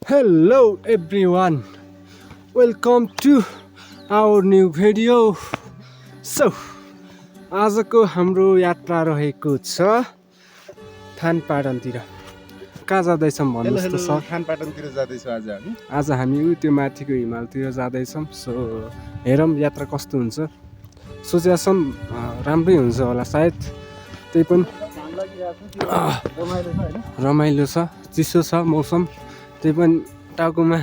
Hello everyone, welcome to our new video. So, आजको हाम्रो यात्रा रहेको छ थानपाटनतिर। कहाँ जाँदैछौँ भन्नुहोस् त सर? थानपाटनतिर जाँदैछौँ आज हामी। आज हामी त्यो माथिको हिमालतिर जाँदैछौँ। सो हेरौँ यात्रा कस्तो हुन्छ। सोचेका छौँ राम्रै हुन्छ होला सायद। त्यही पनि रमाइलो छ, चिसो छ मौसम। त्यही पनि टाउकोमा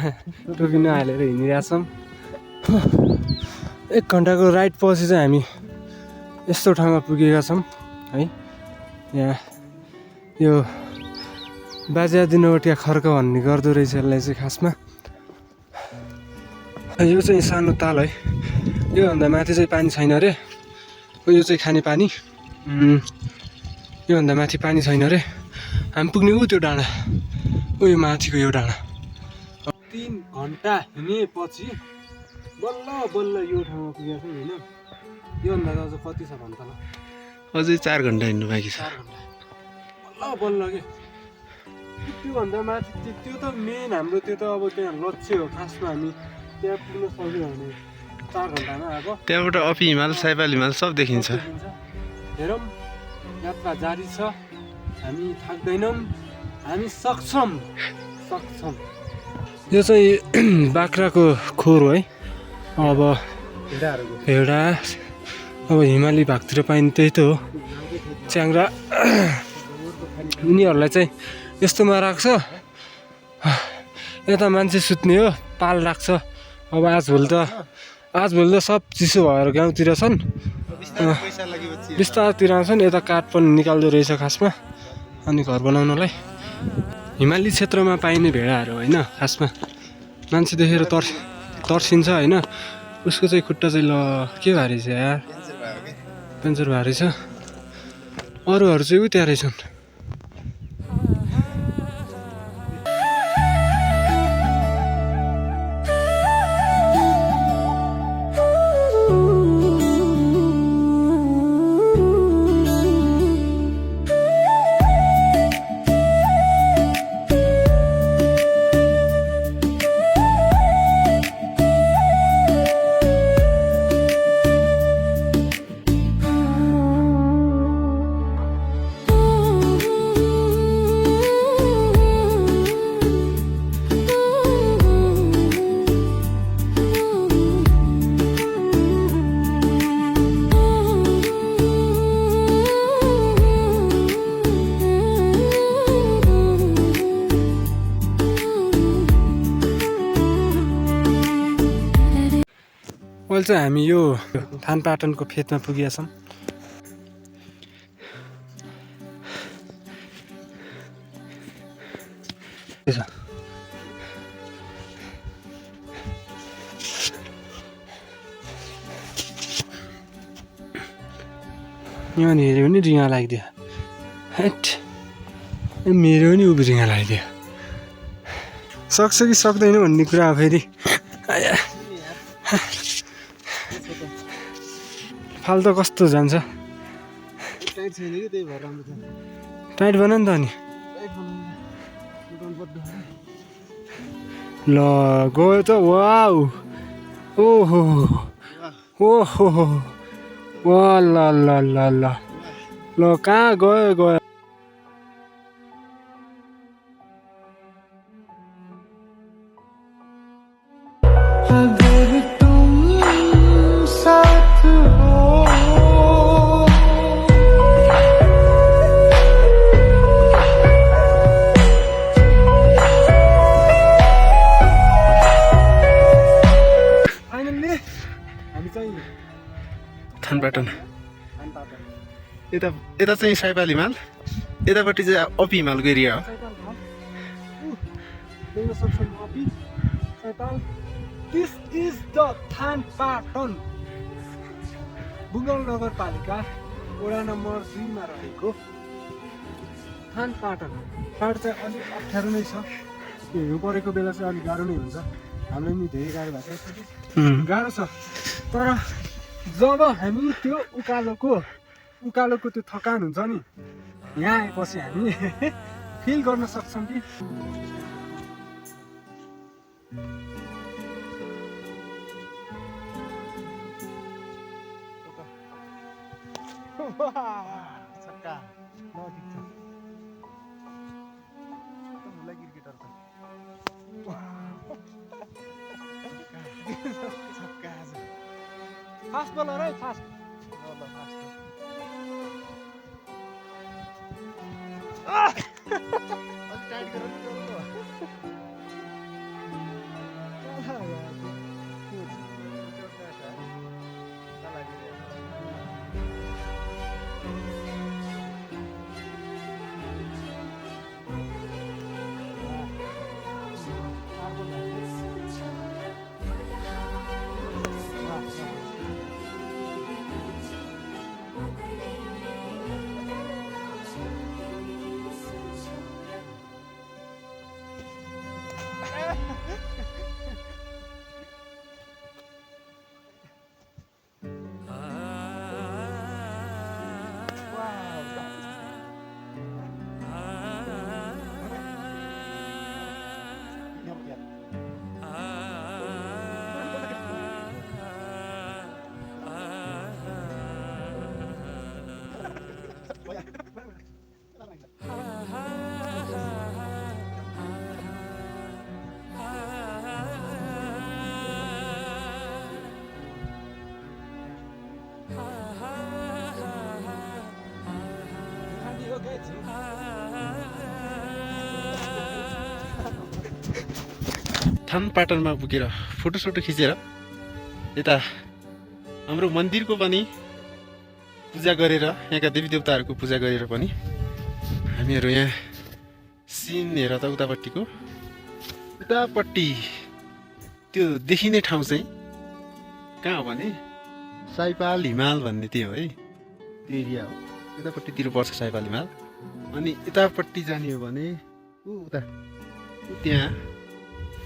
टोपी नहालेर हिँडिरहेछौँ। 1 घन्टाको राइड पछि चाहिँ हामी यस्तो ठाउँमा पुगेका छौँ है। यहाँ यो बाजेदिनवटिया खर्क भन्ने गर्दो रहेछ यसलाई चाहिँ खासमा। यो चाहिँ सानो ताल है। योभन्दा माथि चाहिँ पानी छैन अरे। यो चाहिँ खाने पानी। योभन्दा माथि पानी छैन अरे। हामी पुग्ने त्यो डाँडा, यो माथिको यो डाँडा। 3 घन्टा हिँडेपछि बल्ल बल्ल यो ठाउँमा पुगेको छौँ होइन। योभन्दा अझ कति छ भन्छ ल? अझै 4 घन्टा हिँड्नु बाँकी छ। 4 घन्टा बल्ल बल्ल के त्योभन्दा माथि त्यो त मेन हाम्रो त्यो त अब त्यहाँ लक्ष्य हो खासमा। हामी त्यहाँ पुग्न सक्यो भने 4 घन्टामा अब त्यहाँबाट अपी हिमाल साइपाल हिमाल सब देखिन्छ। हेरौँ यात्रा जारी छ। हामी थाक्दैनौँ, हामी सक्छौँ। यो चाहिँ बाख्राको खोर हो है। अब हेडा अब हिमाली भागतिर पाइने त्यही त हो, च्याङ्रा। उनीहरूलाई चाहिँ यस्तोमा राख्छ, यता मान्छे सुत्ने हो, पाल राख्छ। अब आजभोलि त सब चिसो भएर गाउँतिर छन्, बिस्तारतिर आउँछन्। यता काठ पनि निकाल्दो रहेछ खासमा, अनि घर बनाउनलाई। हिमाली क्षेत्रमा पाइने भेडाहरू होइन खासमा। मान्छे देखेर तर्सिन्छ होइन। उसको चाहिँ खुट्टा चाहिँ ल के भारी छ यार, पेन्चर भारी छ। अरूहरू चाहिँ उता रहेछन्। अहिले चाहिँ हामी यो थानपाटनको फेदमा पुगेका छौँ। यहाँ हेऱ्यो भने रिङ्गा लगाइदियो। हेट मेरो पनि उभो रिङ्गा लगाइदियो। सक्छ कि सक्दैन भन्ने कुरा हो फेरि। फाल्टो कस्तो जान्छ। टाइट बना नि त अनि। ल गयो त। वाउ, ओहो ओहो, वा ल ल ल ल ल कहाँ गयो। थानपाटन यता चाहिँ साइपाल हिमाल, यतापट्टि चाहिँ अपी हिमालको एरिया हो। This is the थानपाटन बुगल नगरपालिका वडा नम्बर 3 मा रहेको थानपाटन। पाट चाहिँ अलिक अप्ठ्यारो नै छ। हिउँ परेको बेला चाहिँ अलिक गाह्रो नै हुन्छ। हामीलाई नि धेरै गाह्रो भएको छ, गाह्रो छ। तर जब हामी त्यो उकालोको त्यो थकान हुन्छ नि, यहाँ आएपछि हामी फिल गर्न सक्छौँ कि छक्का नजिक छ मुला क्रिकेटर त छक्का फास्ट बलर है फास्ट टाइट गरेर थान पाटनमा पुगेर फोटोसोटो खिचेर यता हाम्रो मन्दिरको पनि पूजा गरेर यहाँका देवी देवताहरूको पूजा गरेर पनि हामीहरू यहाँ सिन हेर त उतापट्टिको उतापट्टि त्यो देखिने ठाउँ चाहिँ कहाँ हो भने साइपाल हिमाल भन्ने त्यो है त्यो एरिया हो यतापट्टितिर पर्छ साइपाल हिमाल अनि यतापट्टि जाने हो भने उता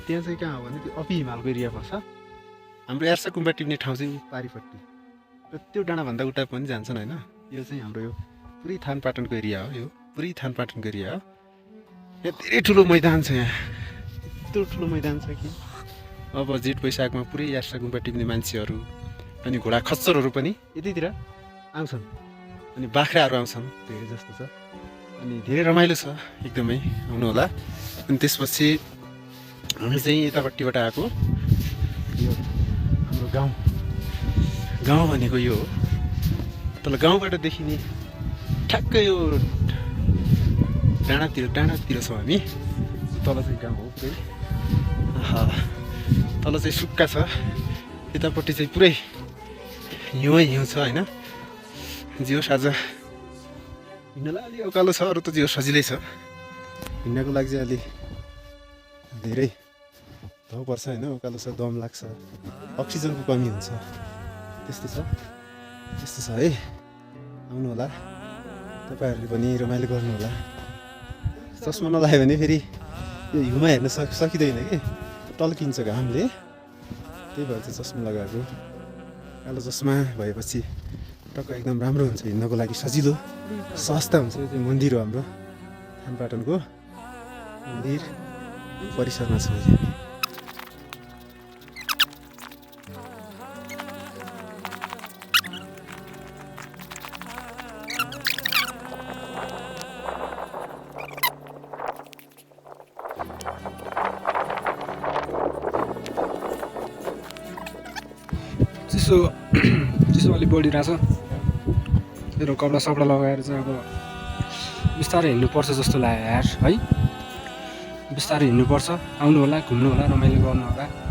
त्यहाँ चाहिँ कहाँ हो भने त्यो अपी हिमालको एरिया पर्छ हाम्रो यार्सा गुम्बा टिप्ने ठाउँ चाहिँ पारिपट्टि र त्यो डाँडाभन्दा उता पनि जान्छन् होइन यो चाहिँ हाम्रो यो पुरै थानपाटनको एरिया हो यो पुरै थानपाटनको एरिया हो यहाँ धेरै ठुलो मैदान छ यहाँ यत्रो ठुलो मैदान छ कि अब जेठ वैशाखमा पुरै यार्सा गुम्बा टिप्ने मान्छेहरू अनि घोडा खच्चरहरू पनि यतितिर आउँछन् अनि बाख्राहरू आउँछन् धेरै जस्तो छ अनि धेरै रमाइलो छ एकदमै आउनु होला अनि त्यसपछि हामी चाहिँ यतापट्टिबाट आएको यो हाम्रो गाउँ भनेको यो हो तल गाउँबाट देखिने ठ्याक्कै यो डाँडातिर छौँ हामी तल चाहिँ गाउँ हो पुरै तल चाहिँ सुक्खा छ यतापट्टि चाहिँ पुरै हिउँ छ होइन जियोस् आज हिँड्नलाई अलि उकालो छ अरू त जियो सजिलै छ हिँड्नको लागि चाहिँ अलि धेरै धौ पर्छ होइन उकालो छ दम लाग्छ अक्सिजनको कमी हुन्छ त्यस्तो छ है आउनु होला तपाईँहरूले पनि रमाइलो गर्नु होला चस्मा नलायो भने फेरि यो हिउँमा हेर्न सकिँदैन कि टल्किन्छ घामले त्यही भएर चाहिँ चस्मा लगाएको कालो चस्मा भएपछि टक्क एकदम राम्रो हुन्छ हिँड्नको लागि सजिलो सस्ता हुन्छ यो चाहिँ मन्दिर हो हाम्रो थानपाटनको मन्दिर परिसरमा छ अहिले चिसो अलिक बढिरहेछ तेरो कपडा सपडा लगाएर चाहिँ अब बिस्तारै हिँड्नुपर्छ जस्तो लाग्यो यार है बिस्तारै हिँड्नुपर्छ आउनु होला घुम्नु होला रमाइलो गर्नु होला